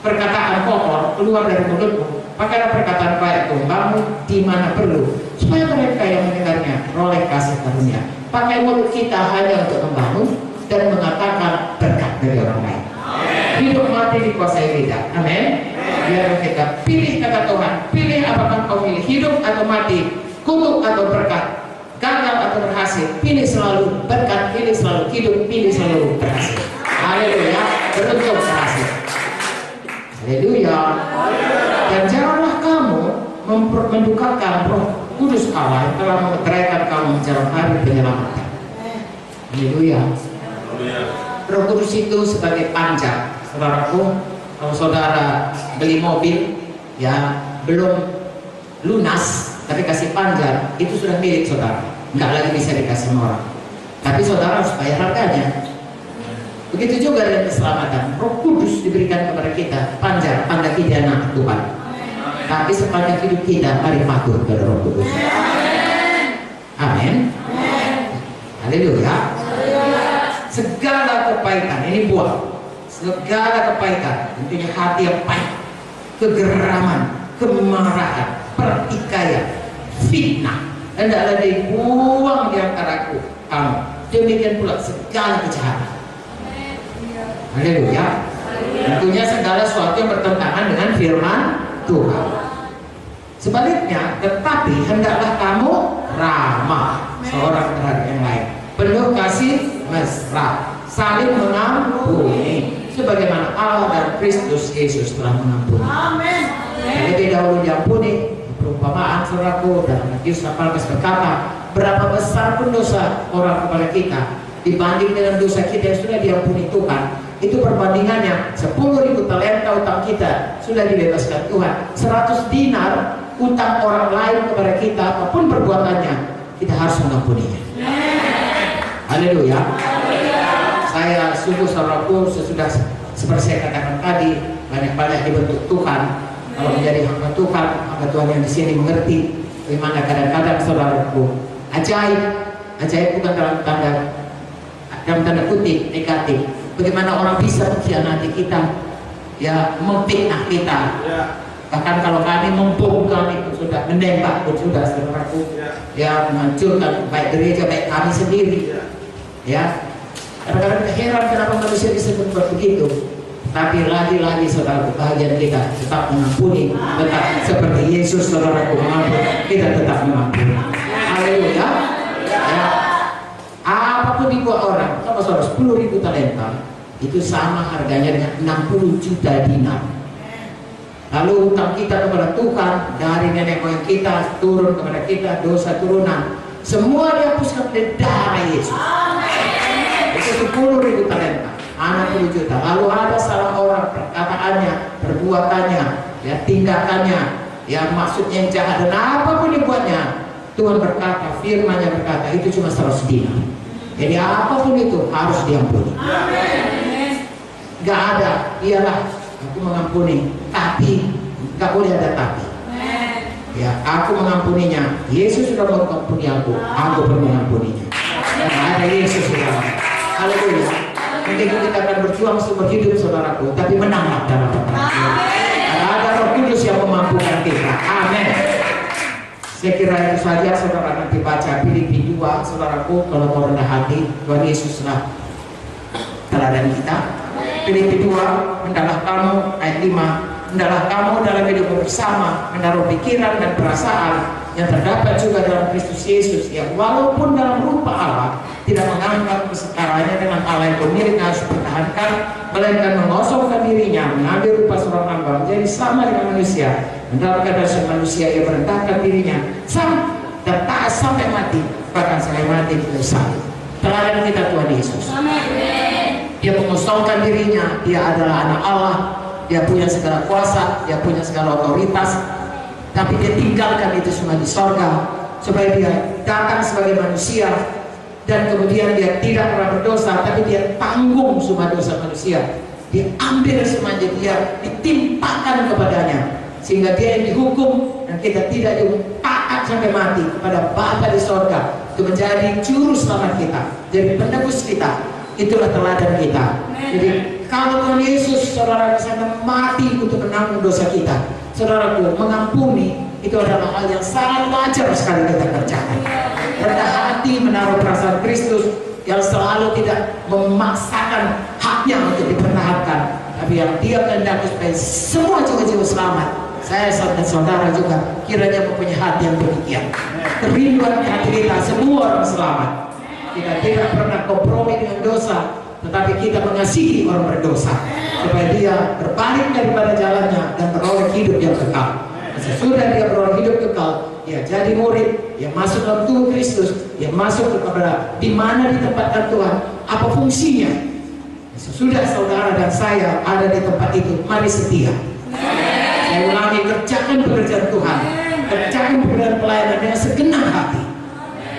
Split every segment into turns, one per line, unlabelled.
perkataan kotor keluar dari mulutmu, pakailah perkataan baik membangun di mana perlu, supaya mereka yang mendengarnya roleh kasih karunia. Pakai mulut kita hanya untuk membangun dan mengatakan berkat dari orang lain. Hidup mati dikuasai lidah. Amin. Biar kita pilih kata Tuhan, pilih apakah kau pilih, hidup atau mati, kutuk atau berkat, gagal atau berhasil. Pilih selalu berkat, pilih selalu hidup, pilih selalu berhasil. Haleluya. Beruntung berhasil. Haleluya. Dan janganlah kamu mendukakan Roh Kudus Allah yang telah mengeraikan kamu menjelang hari penyelamatan. Haleluya. Roh Kudus itu sebagai panjang. Saudaraku, kalau saudara beli mobil ya belum lunas tapi kasih panjang, itu sudah milik saudara, nggak lagi bisa dikasih orang. Tapi saudara harus bayar harganya. Begitu juga dengan keselamatan. Roh Kudus diberikan kepada kita panjang, tanda pidana Tuhan. Tapi sepanjang hidup kita mari patuh kepada Roh Kudus. Amin. Haleluya. Segala kebaikan ini buah. Segala kebaikan, tentunya hati yang pahit, kegeraman, kemarahan, pertikaian, fitnah, hendaklah dibuang di antara kamu. Demikian pula segala kejahatan. Haleluya. Tentunya segala sesuatu yang bertentangan dengan firman Tuhan. Sebaliknya, tetapi hendaklah kamu ramah seorang terhadap yang lain, penuh kasih mesra, saling mengampuni, sebagaimana Allah dan Kristus Yesus telah mengampuni. Amin. Lebih dahulu diampuni. Perumpamaan saudaraku dalam Matius 18 berkata, berapa besar pun dosa orang kepada kita dibanding dengan dosa kita yang sudah diampuni Tuhan, itu perbandingannya 10.000 talenta utang kita sudah dibebaskan Tuhan. 100 dinar utang orang lain kepada kita, apapun perbuatannya, kita harus mengampuninya. Haleluya. Saya sungguh saudaraku, sesudah seperti saya katakan tadi, banyak-banyak dibentuk Tuhan. Kalau menjadi hamba Tuhan yang di sini mengerti bagaimana kadang-kadang saudaraku ajaib bukan dalam tanda kutip negatif. Bagaimana orang bisa mengkhianati kita, ya memfitnah kita. Bahkan kalau kami membongkar itu sudah, menembak pun sudah saudaraku, ya menghancurkan baik gereja baik kami sendiri. Ya, kadang-kadang heran kenapa manusia disebut begitu. Tapi lagi-lagi saudara, kebahagiaan kita tetap mengampuni, tetap seperti Yesus saudaraku mengampuni, kita tetap mengampuni. Haleluya. Ya. Apapun dibuat orang, sama saudara, 10.000 talenta itu sama harganya dengan 60 juta dinar. Lalu hutang kita kepada Tuhan dari nenek moyang kita turun kepada kita, dosa turunan, semua dihapuskan oleh darah Yesus. Itu 10.000 talenta. 60 juta. Lalu ada salah orang, perkataannya, perbuatannya, ya tindakannya, ya maksudnya yang jahat dan apapun dibuatnya, Tuhan berkata, firman-Nya berkata, itu cuma 100 dinar. Jadi apapun itu harus diampuni. Gak ada, iyalah aku mengampuni, tapi gak boleh ada tapi. Ya, aku mengampuninya. Yesus sudah mengampuni aku perlu mengampuninya. Karena ada Yesus di dalam. Haleluya. Mungkin kita akan berjuang seumur hidup saudaraku, tapi menanglah dalam peperangan. Ada Roh Kudus yang memampukan kita. Amin. Saya kira itu saja saudara, nanti baca Filipi 2 saudaraku, kalau mau rendah hati, Tuhan Yesuslah teladan kita. Filipi 2, hendaklah kamu, ayat 5, hendaklah kamu dalam hidup bersama menaruh pikiran dan perasaan yang terdapat juga dalam Kristus Yesus, yang walaupun dalam rupa Allah tidak menganggap kesetaranya dengan Allah yang pemilik harus dipertahankan, melainkan mengosongkan dirinya, mengambil rupa seorang hamba, menjadi sama dengan manusia, mendapatkan dasar manusia yang merendahkan dirinya dan taat sampai mati, bahkan sampai mati di salib. Teladan kita Tuhan Yesus. Dia mengosongkan dirinya, dia adalah anak Allah, dia punya segala kuasa, dia punya segala otoritas, tapi dia tinggalkan itu semua di sorga supaya dia datang sebagai manusia, dan kemudian dia tidak pernah berdosa, tapi dia tanggung semua dosa manusia. Dia ambil semuanya, dia ditimpakan kepadanya, sehingga dia yang dihukum dan kita tidak dihukum, taat sampai mati kepada Bapa di sorga, itu menjadi juru selamat kita, jadi penebus kita. Itulah teladan kita. Jadi kalau Tuhan Yesus saudara kesana mati untuk menanggung dosa kita, saudaraku, mengampuni itu adalah hal yang sangat wajar sekali kita kerjakan. Rendah hati menaruh perasaan Kristus yang selalu tidak memaksakan haknya untuk dipertahankan, tapi yang dia kehendaki supaya semua jiwa-jiwa selamat. Saya dan saudara juga kiranya mempunyai hati yang demikian. Kerinduan hati kita semua orang selamat. Kita tidak pernah kompromi dengan dosa, tetapi kita mengasihi orang berdosa supaya dia berbalik daripada jalannya dan beroleh hidup yang kekal. Sesudah dia beroleh hidup kekal, dia jadi murid, dia masuk dalam tubuh Kristus, dia masuk kepada di mana ditempatkan Tuhan, apa fungsinya. Sesudah saudara dan saya ada di tempat itu, mari setia. Saya ulangi, kerjakan pekerjaan Tuhan, kerjakan pekerjaan pelayanan dengan segenap hati.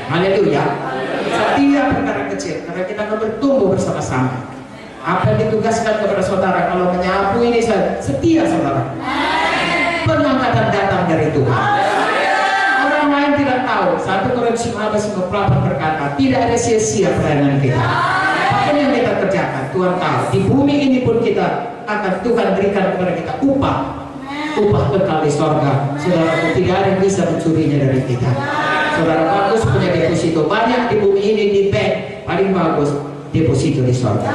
Haleluya. Setia perkara kecil, karena kita akan bertumbuh bersama-sama. Apa yang ditugaskan kepada saudara kalau menyapu ini saja, setia saudara. Pengangkatan datang dari Tuhan. Orang lain tidak tahu. 1 Korintus 15:28 berkata, tidak ada sia-sia pelayanan kita. Apapun yang kita kerjakan, Tuhan tahu. Di bumi ini pun kita akan Tuhan berikan kepada kita upah kekal di sorga. Saudara, tidak ada yang bisa mencurinya dari kita. Saudara bagus punya deposito banyak di bumi ini, di bank paling bagus deposito di sorga.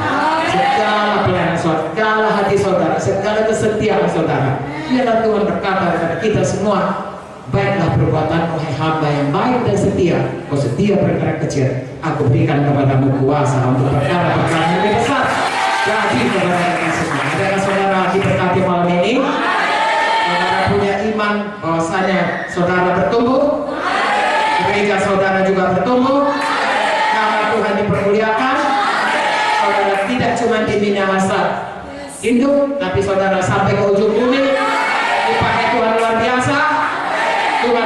Segala pelayanan saudara, segala hati saudara, segala kesetiaan saudara, biarlah Tuhan berkata kepada kita semua, baiklah perbuatanmu hai hamba yang baik dan setia. Kau setia perkara kecil, aku berikan kepadamu kuasa untuk perkara-perkara yang lebih besar. Jadi kepada kita semua, adakah saudara diberkati malam ini? Saudara punya iman bahwasanya saudara bertumbuh, gereja saudara juga bertumbuh, nama Tuhan dipermuliakan. Saudara tidak cuma di Minahasa induk, tapi saudara sampai ke ujung bumi. Dipakai Tuhan luar biasa. Tuhan